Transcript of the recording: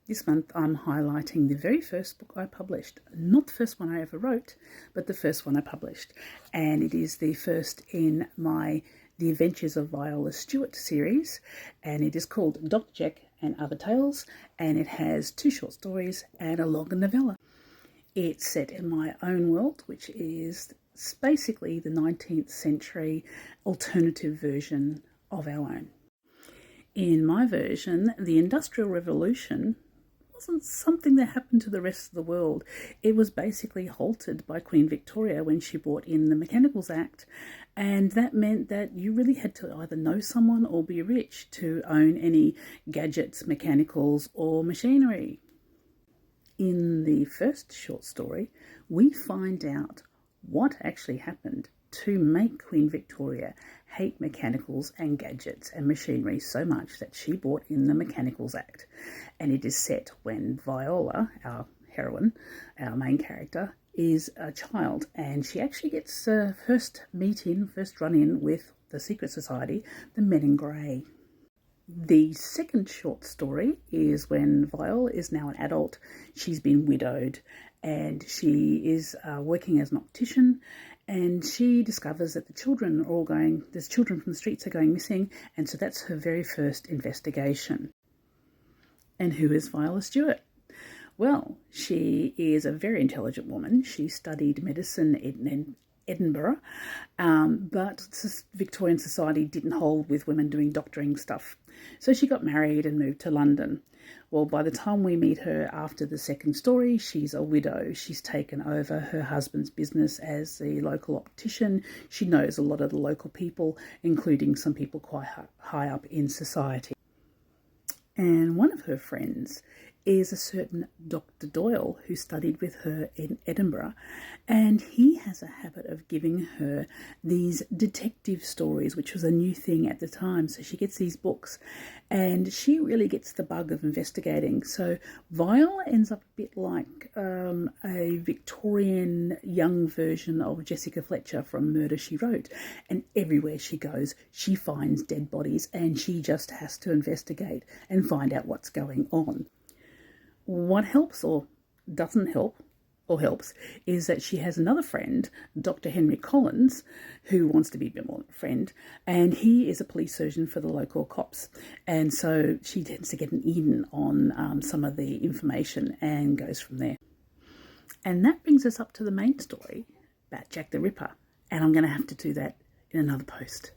This month I'm highlighting the very first book I published. Not the first one I ever wrote, but the first one I published. And it is the first in my The Adventures of Viola Stewart series. And it is called Doc Jack and Other Tales. And it has 2 short stories and a longer novella. It's set in my own world, which is basically the 19th century alternative version of our own. In my version, the Industrial Revolution wasn't something that happened to the rest of the world. It was basically halted by Queen Victoria when she brought in the Mechanicals Act, and that meant that you really had to either know someone or be rich to own any gadgets, mechanicals, or machinery. In the first short story, we find out what actually happened to make Queen Victoria hate mechanicals and gadgets and machinery so much that she brought in the Mechanicals Act. And it is set when Viola, our heroine, our main character, is a child, and she actually gets first run-in with the secret society, the Men in Grey. The second short story is when Viola is now an adult. She's been widowed and she is working as an optician, and she discovers that there's children from the streets are going missing, and so that's her very first investigation. And who is Viola Stewart? Well, she is a very intelligent woman. She studied medicine in Edinburgh, but Victorian society didn't hold with women doing doctoring stuff. So she got married and moved to London. Well, by the time we meet her after the second story, she's a widow. She's taken over her husband's business as the local optician. She knows a lot of the local people, including some people quite high up in society. And one of her friends is a certain Dr. Doyle, who studied with her in Edinburgh, and he has a habit of giving her these detective stories, which was a new thing at the time. So she gets these books and she really gets the bug of investigating. So Viola ends up a bit like a Victorian young version of Jessica Fletcher from Murder, She Wrote, and everywhere she goes she finds dead bodies and she just has to investigate and find out what's going on. What helps or doesn't help, or helps, is that she has another friend, Dr. Henry Collins, who wants to be a bit more of a friend, and he is a police surgeon for the local cops. And so she tends to get an in on some of the information and goes from there. And that brings us up to the main story about Jack the Ripper, and I'm going to have to do that in another post.